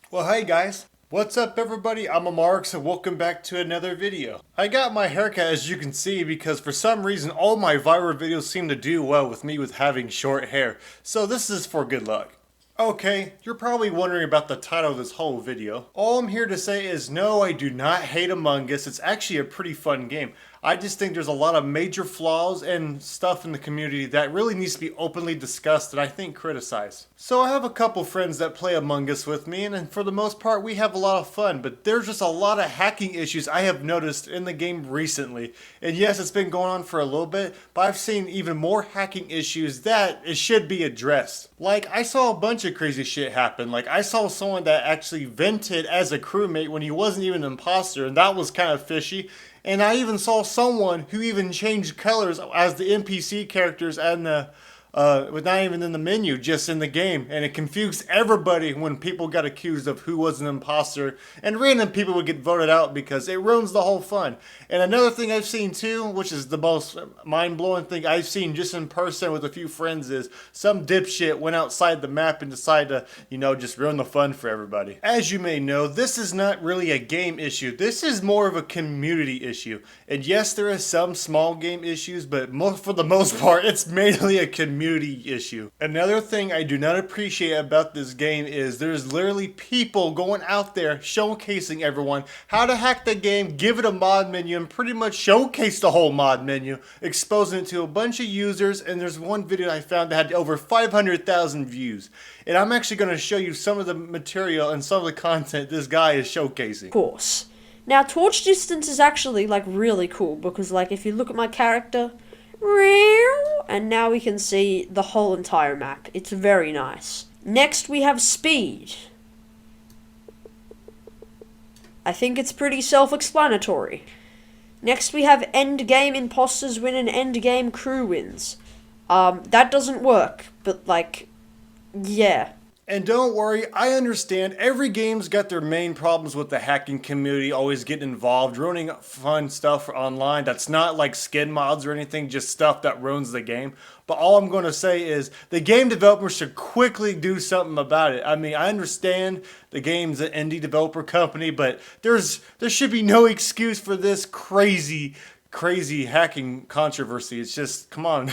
Well, hey guys. What's up everybody? I'm Amaryx and welcome back to another video. I got my haircut as you can see because for some reason all my viral videos seem to do well with me with having short hair. So this is for good luck. Okay, you're probably wondering about the title of this whole video. All I'm here to say is no, I do not hate Among Us. It's actually a pretty fun game. I just think there's a lot of major flaws and stuff in the community that really needs to be openly discussed and I think criticized. So I have a couple friends that play Among Us with me and for the most part we have a lot of fun, but there's just a lot of hacking issues I have noticed in the game recently. And yes, it's been going on for a little bit, but I've seen even more hacking issues that it should be addressed. Like I saw a bunch of crazy shit happen. Like I saw someone that actually vented as a crewmate when he wasn't even an imposter and that was kind of fishy. And I even saw someone who even changed colors as the NPC characters and the with not even in the menu, just in the game, and it confused everybody when people got accused of who was an imposter, and random people would get voted out because it ruins the whole fun. And another thing I've seen too, which is the most mind-blowing thing I've seen just in person with a few friends, is some dipshit went outside the map and decided to, just ruin the fun for everybody. As you may know, this is not really a game issue. This is more of a community issue. And yes, there are some small game issues, but for the most part, it's mainly a community issue. Another thing I do not appreciate about this game is there's literally people going out there showcasing everyone how to hack the game, give it a mod menu, and pretty much showcase the whole mod menu, exposing it to a bunch of users. And there's one video I found that had over 500,000 views. And I'm actually going to show you some of the material and some of the content this guy is showcasing. Of course. Now, torch distance is actually, really cool, because, if you look at my character, and now we can see the whole entire map. It's very nice. Next, we have speed. I think it's pretty self-explanatory. Next, we have end game imposters win and end game crew wins. That doesn't work, but, yeah. And don't worry, I understand every game's got their main problems with the hacking community always getting involved, ruining fun stuff online that's not like skin mods or anything, just stuff that ruins the game. But all I'm going to say is the game developers should quickly do something about it. I mean, I understand the game's an indie developer company, but there should be no excuse for this crazy hacking controversy. It's just, come on.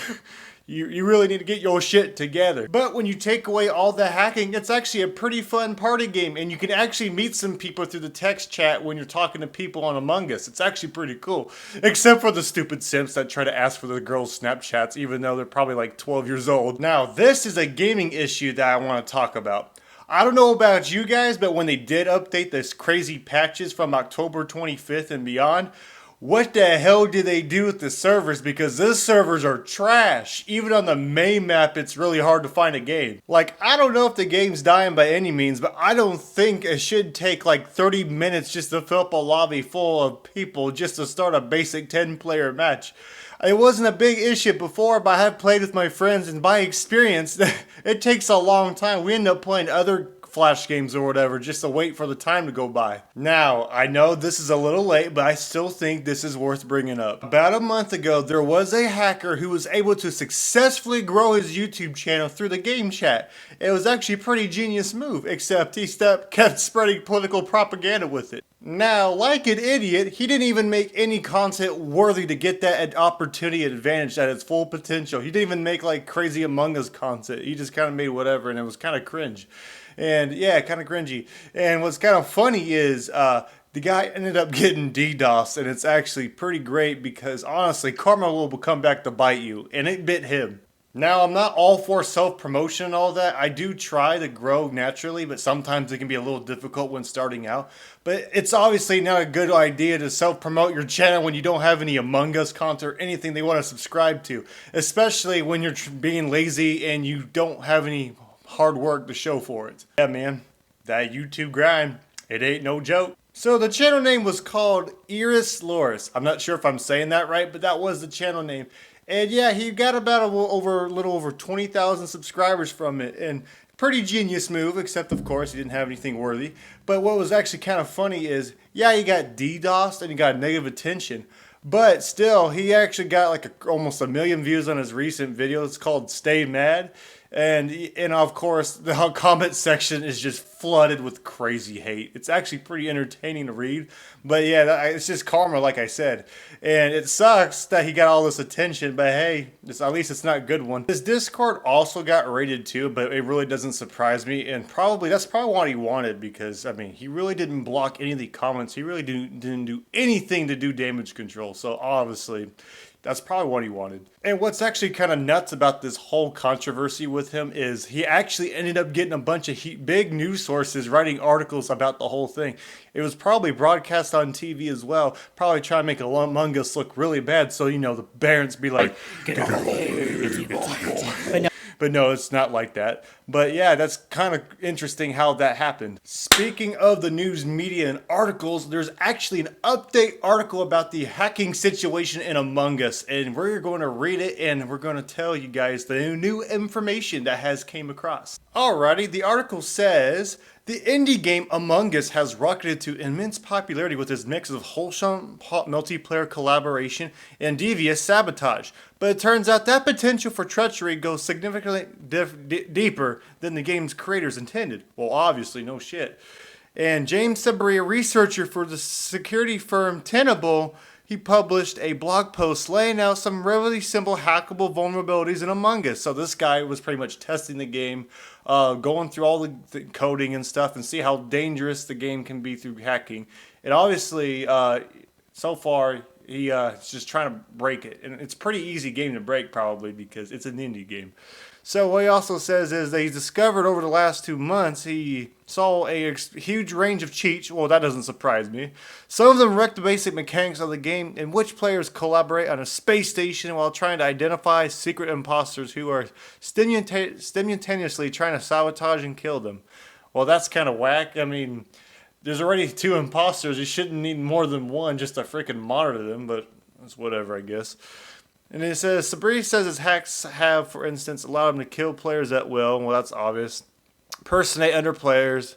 You really need to get your shit together. But when you take away all the hacking, it's actually a pretty fun party game. And you can actually meet some people through the text chat when you're talking to people on Among Us. It's actually pretty cool. Except for the stupid simps that try to ask for the girls' Snapchats, even though they're probably like 12 years old. Now, this is a gaming issue that I want to talk about. I don't know about you guys, but when they did update this crazy patches from October 25th and beyond, what the hell did they do with the servers? Because those servers are trash. Even on the main map, it's really hard to find a game. I don't know if the game's dying by any means, but I don't think it should take 30 minutes just to fill up a lobby full of people just to start a basic 10-player match. It wasn't a big issue before, but I have played with my friends, and by experience, it takes a long time. We end up playing other Flash games or whatever just to wait for the time to go by. Now, I know this is a little late, but I still think this is worth bringing up. About a month ago, there was a hacker who was able to successfully grow his YouTube channel through the game chat. It was actually a pretty genius move, except he kept spreading political propaganda with it. Now, like an idiot, he didn't even make any content worthy to get that opportunity advantage at its full potential. He didn't even make crazy Among Us content. He just kind of made whatever, and it was kind of cringe. And yeah, kind of cringy. And what's kind of funny is the guy ended up getting DDoS, and it's actually pretty great because honestly, karma will come back to bite you, and it bit him. Now, I'm not all for self-promotion and all that. I do try to grow naturally, but sometimes it can be a little difficult when starting out. But it's obviously not a good idea to self-promote your channel when you don't have any Among Us content or anything they want to subscribe to. Especially when you're being lazy and you don't have any hard work to show for it. Yeah, man, that YouTube grind, it ain't no joke. So the channel name was called Iris Loris. I'm not sure if I'm saying that right, but that was the channel name. And yeah, he got about a little over 20,000 subscribers from it. And pretty genius move, except of course he didn't have anything worthy. But what was actually kind of funny is, yeah, he got DDoSed and he got negative attention. But still, he actually got like almost 1 million views on his recent video. It's called "Stay Mad," and of course the comment section is just flooded with crazy hate. It's actually pretty entertaining to read, but yeah, it's just karma, like I said. And it sucks that he got all this attention, but hey, at least it's not a good one. His Discord also got raided too, but it really doesn't surprise me, and that's probably what he wanted, because I mean, he really didn't block any of the comments. He really didn't do anything to do damage control. So obviously, that's probably what he wanted. And what's actually kind of nuts about this whole controversy with him is he actually ended up getting a bunch of big news sources writing articles about the whole thing. It was probably broadcast on TV as well, probably trying to make Among Us look really bad, so the parents be like, get over here. But no, it's not like that. But yeah, that's kind of interesting how that happened. Speaking of the news media and articles, there's actually an update article about the hacking situation in Among Us, and we're going to read it and we're going to tell you guys the new information that has came across. Alrighty, the article says, the indie game Among Us has rocketed to immense popularity with its mix of wholesome multiplayer collaboration and devious sabotage. But it turns out that potential for treachery goes significantly deeper than the game's creators intended. Well, obviously, no shit. And James Sabri, a researcher for the security firm Tenable, he published a blog post laying out some really simple hackable vulnerabilities in Among Us. So this guy was pretty much testing the game, going through all the coding and stuff, and see how dangerous the game can be through hacking. And obviously, so far, he's just trying to break it. And it's a pretty easy game to break, probably, because it's an indie game. So what he also says is that he's discovered over the last 2 months, he saw a huge range of cheats. Well, that doesn't surprise me. Some of them wreck the basic mechanics of the game, in which players collaborate on a space station while trying to identify secret imposters who are simultaneously trying to sabotage and kill them. Well, that's kind of whack. I mean, there's already 2 imposters. You shouldn't need more than one just to freaking monitor them, but it's whatever, I guess. And it says, Sabri says his hacks have, for instance, allowed him to kill players at will. Well, that's obvious. Personate other players.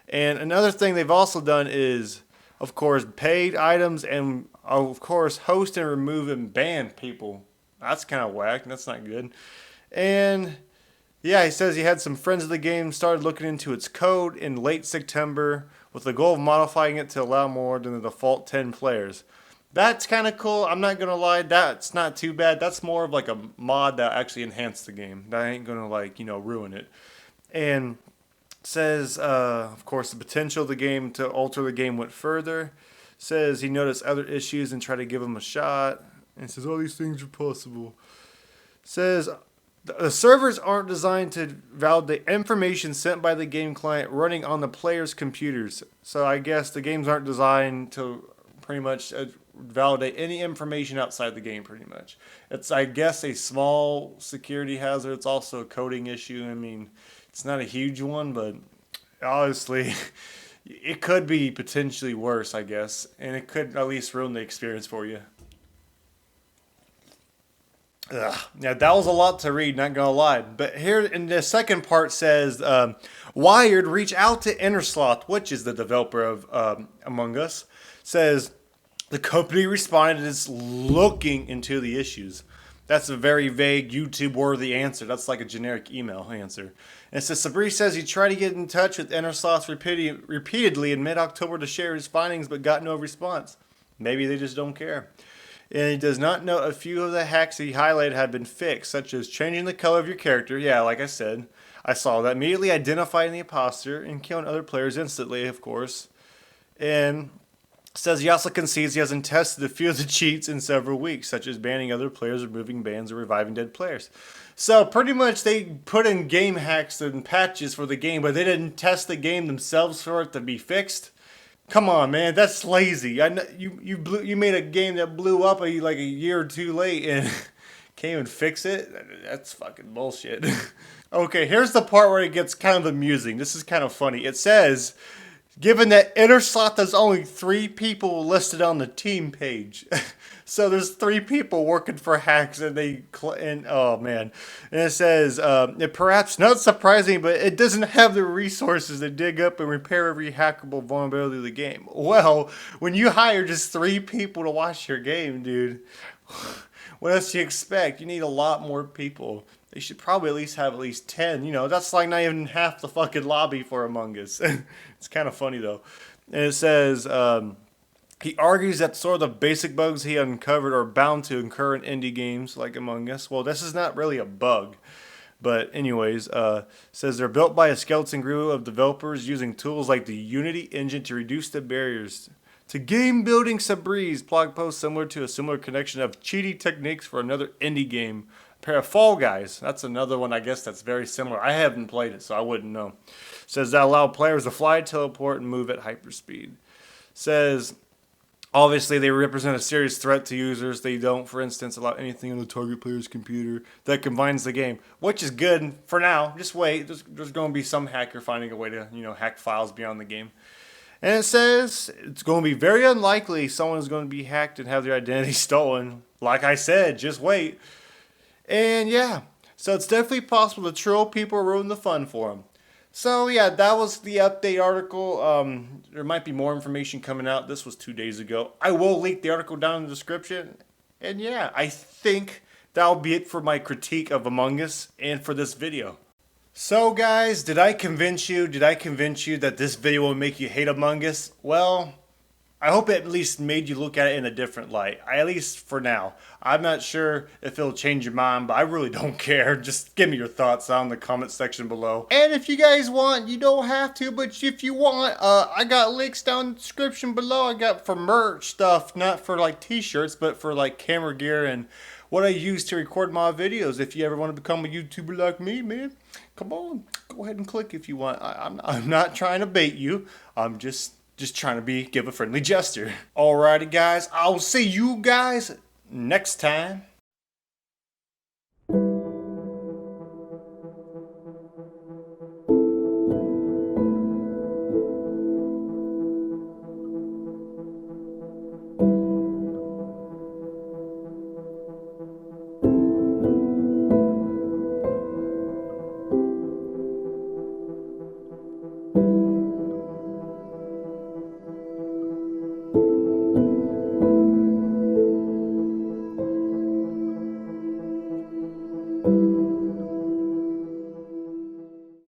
And another thing they've also done is, of course, paid items and, of course, host and remove and ban people. That's kind of whack. That's not good. And, yeah, he says he had some friends of the game started looking into its code in late September with the goal of modifying it to allow more than the default 10 players. That's kind of cool. I'm not going to lie. That's not too bad. That's more of like a mod that actually enhanced the game. That ain't going to ruin it. And says, of course, the potential of the game to alter the game went further. Says he noticed other issues and tried to give them a shot. And says all these things are possible. Says the servers aren't designed to validate information sent by the game client running on the player's computers. So I guess the games aren't designed to pretty much validate any information outside the game, pretty much. It's, I guess, a small security hazard. It's also a coding issue. I mean, it's not a huge one, but honestly, it could be potentially worse, I guess. And it could at least ruin the experience for you. Yeah, that was a lot to read, not gonna lie. But here in the second part says, Wired reach out to Innersloth, which is the developer of Among Us, says the company responded is looking into the issues. That's a very vague YouTube-worthy answer. That's like a generic email answer. And it says, Sabri says he tried to get in touch with Innersloth repeatedly in mid-October to share his findings, but got no response. Maybe they just don't care. And he does not know a few of the hacks he highlighted have been fixed, such as changing the color of your character. Yeah, like I said, I saw that. Immediately identifying the imposter and killing other players instantly, of course. And says he also concedes he hasn't tested a few of the cheats in several weeks, such as banning other players, removing bans, or reviving dead players. So pretty much they put in game hacks and patches for the game, but they didn't test the game themselves for it to be fixed. Come on, man, that's lazy. I know you made a game that blew up like a year or two late and can't even fix it. That's fucking bullshit. Okay, here's the part where it gets kind of amusing. This is kind of funny. It says Given that inner slot, there's only 3 people listed on the team page. So there's 3 people working for hacks, and oh man, and it says it perhaps not surprising, but it doesn't have the resources to dig up and repair every hackable vulnerability of the game. Well, when you hire just 3 people to watch your game, dude, what else do you expect? You need a lot more people. They should probably at least have at least 10. You know, that's like not even half the fucking lobby for Among Us. It's kind of funny though. And it says he argues that sort of the basic bugs he uncovered are bound to occur in indie games like Among Us. Well, this is not really a bug. But anyways, says they're built by a skeleton crew of developers using tools like the Unity engine to reduce the barriers to game building. Sabri's blog post similar to a similar connection of cheating techniques for another indie game. A pair of Fall Guys. That's another one I guess that's very similar. I haven't played it, so I wouldn't know. Says that allow players to fly, teleport, and move at hyperspeed. Says obviously they represent a serious threat to users. They don't, for instance, allow anything on the target player's computer that combines the game, which is good for now. Just wait. There's going to be some hacker finding a way to, hack files beyond the game. And it says it's going to be very unlikely someone is going to be hacked and have their identity stolen. Like I said, just wait. And yeah, so it's definitely possible to troll people or ruin the fun for them. So yeah, that was the update article. There might be more information coming out. This was 2 days ago. I will link the article down in the description. And yeah, I think that'll be it for my critique of Among Us and for this video. So guys, did I convince you? Did I convince you that this video will make you hate Among Us? Well, I hope it at least made you look at it in a different light. At least for now. I'm not sure if it'll change your mind, but I really don't care. Just give me your thoughts down in the comment section below. And if you guys want, you don't have to, but if you want, I got links down in the description below. I got for merch stuff, not for like t-shirts, but for like camera gear and what I use to record my videos. If you ever want to become a YouTuber like me, man, come on, go ahead and click if you want. I'm not trying to bait you. I'm just trying to give a friendly gesture. Alrighty guys, I'll see you guys next time.